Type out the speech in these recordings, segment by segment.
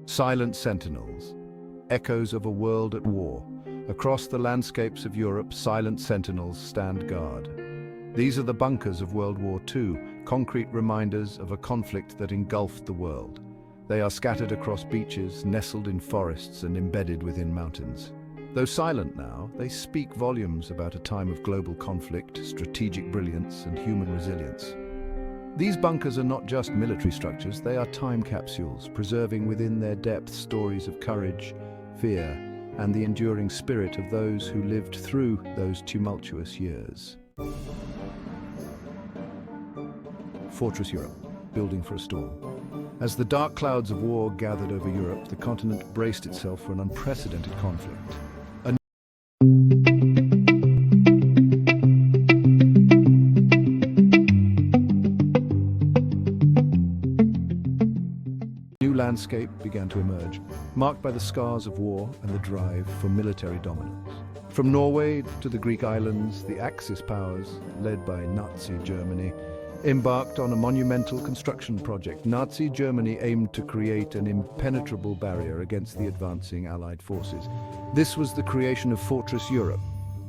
Silent sentinels, echoes of a world at war. Across the landscapes of Europe, silent sentinels stand guard. These are the bunkers of World War II, concrete reminders of a conflict that engulfed the world. They are scattered across beaches, nestled in forests, and embedded within mountains. Though silent now, they speak volumes about a time of global conflict, strategic brilliance, and human resilience. These bunkers are not just military structures, they are time capsules, preserving within their depths stories of courage, fear, and the enduring spirit of those who lived through those tumultuous years. Fortress Europe, building for a storm. As the dark clouds of war gathered over Europe, the continent braced itself for an unprecedented conflict. Landscape began to emerge, marked by the scars of war and the drive for military dominance. From Norway to the Greek islands, the Axis powers, led by Nazi Germany, embarked on a monumental construction project. Nazi Germany aimed to create an impenetrable barrier against the advancing Allied forces. This was the creation of Fortress Europe,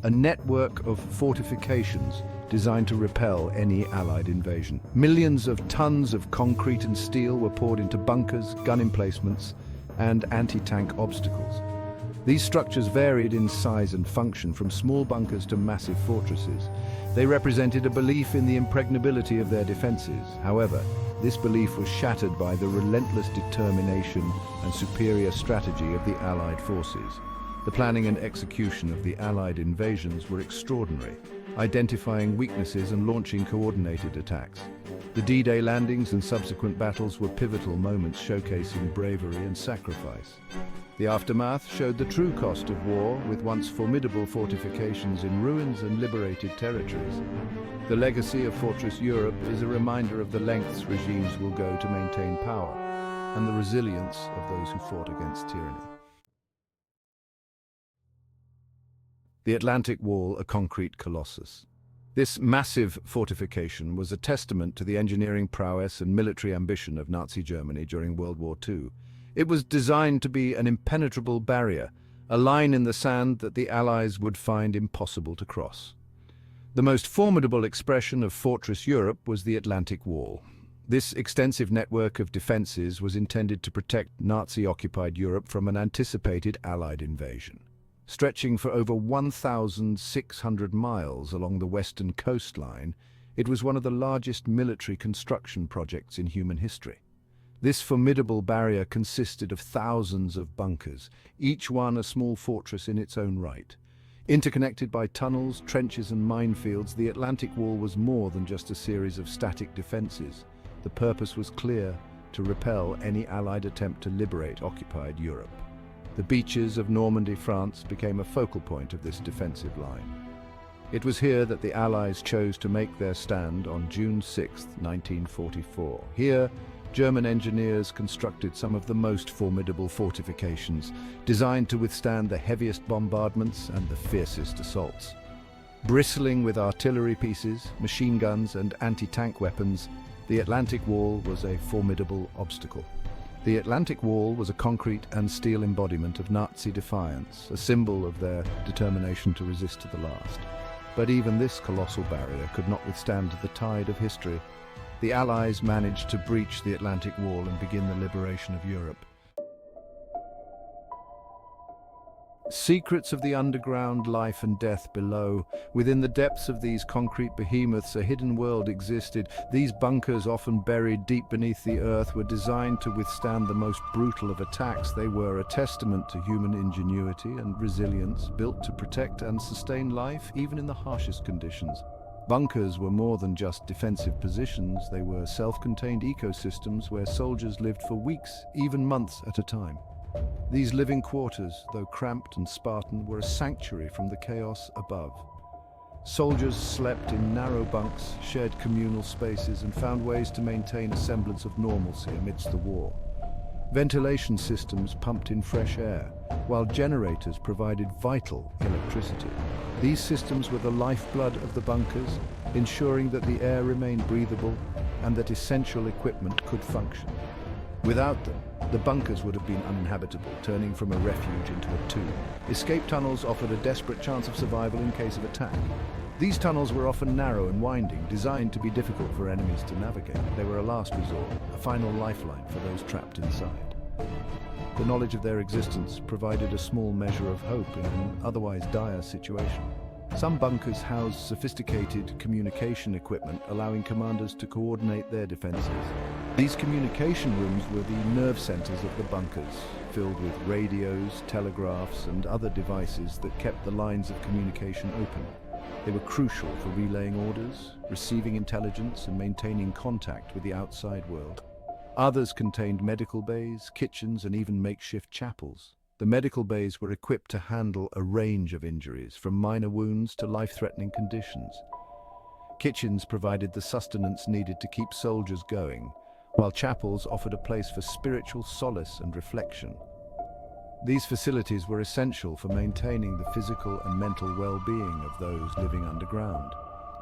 a network of fortifications designed to repel any Allied invasion. Millions of tons of concrete and steel were poured into bunkers, gun emplacements, and anti-tank obstacles. These structures varied in size and function, from small bunkers to massive fortresses. They represented a belief in the impregnability of their defenses. However, this belief was shattered by the relentless determination and superior strategy of the Allied forces. The planning and execution of the Allied invasions were extraordinary, identifying weaknesses and launching coordinated attacks. The D-Day landings and subsequent battles were pivotal moments showcasing bravery and sacrifice. The aftermath showed the true cost of war, with once formidable fortifications in ruins and liberated territories. The legacy of Fortress Europe is a reminder of the lengths regimes will go to maintain power, and the resilience of those who fought against tyranny. The Atlantic Wall, a concrete colossus. This massive fortification was a testament to the engineering prowess and military ambition of Nazi Germany during World War II. It was designed to be an impenetrable barrier, a line in the sand that the Allies would find impossible to cross. The most formidable expression of Fortress Europe was the Atlantic Wall. This extensive network of defenses was intended to protect Nazi-occupied Europe from an anticipated Allied invasion. Stretching for over 1,600 miles along the western coastline, it was one of the largest military construction projects in human history. This formidable barrier consisted of thousands of bunkers, each one a small fortress in its own right. Interconnected by tunnels, trenches and minefields, the Atlantic Wall was more than just a series of static defenses. The purpose was clear: to repel any Allied attempt to liberate occupied Europe. The beaches of Normandy, France, became a focal point of this defensive line. It was here that the Allies chose to make their stand on June 6, 1944. Here, German engineers constructed some of the most formidable fortifications, designed to withstand the heaviest bombardments and the fiercest assaults. Bristling with artillery pieces, machine guns, and anti-tank weapons, the Atlantic Wall was a formidable obstacle. The Atlantic Wall was a concrete and steel embodiment of Nazi defiance, a symbol of their determination to resist to the last. But even this colossal barrier could not withstand the tide of history. The Allies managed to breach the Atlantic Wall and begin the liberation of Europe. Secrets of the underground life and death below. Within the depths of these concrete behemoths, a hidden world existed. These bunkers, often buried deep beneath the earth, were designed to withstand the most brutal of attacks. They were a testament to human ingenuity and resilience, built to protect and sustain life, even in the harshest conditions. Bunkers were more than just defensive positions. They were self-contained ecosystems where soldiers lived for weeks, even months at a time. These living quarters, though cramped and Spartan, were a sanctuary from the chaos above. Soldiers slept in narrow bunks, shared communal spaces, and found ways to maintain a semblance of normalcy amidst the war. Ventilation systems pumped in fresh air, while generators provided vital electricity. These systems were the lifeblood of the bunkers, ensuring that the air remained breathable and that essential equipment could function. Without them, the bunkers would have been uninhabitable, turning from a refuge into a tomb. Escape tunnels offered a desperate chance of survival in case of attack. These tunnels were often narrow and winding, designed to be difficult for enemies to navigate. They were a last resort, a final lifeline for those trapped inside. The knowledge of their existence provided a small measure of hope in an otherwise dire situation. Some bunkers housed sophisticated communication equipment, allowing commanders to coordinate their defenses. These communication rooms were the nerve centers of the bunkers, filled with radios, telegraphs, and other devices that kept the lines of communication open. They were crucial for relaying orders, receiving intelligence, and maintaining contact with the outside world. Others contained medical bays, kitchens, and even makeshift chapels. The medical bays were equipped to handle a range of injuries, from minor wounds to life-threatening conditions. Kitchens provided the sustenance needed to keep soldiers going, while chapels offered a place for spiritual solace and reflection. These facilities were essential for maintaining the physical and mental well-being of those living underground.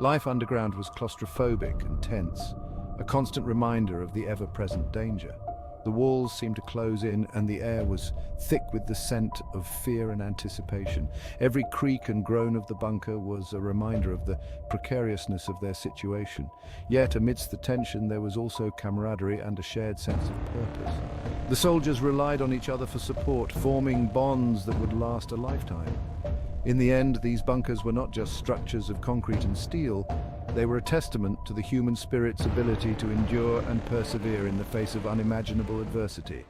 Life underground was claustrophobic and tense, a constant reminder of the ever-present danger. The walls seemed to close in, and the air was thick with the scent of fear and anticipation. Every creak and groan of the bunker was a reminder of the precariousness of their situation. Yet, amidst the tension, there was also camaraderie and a shared sense of purpose. The soldiers relied on each other for support, forming bonds that would last a lifetime. In the end, these bunkers were not just structures of concrete and steel. They were a testament to the human spirit's ability to endure and persevere in the face of unimaginable adversity.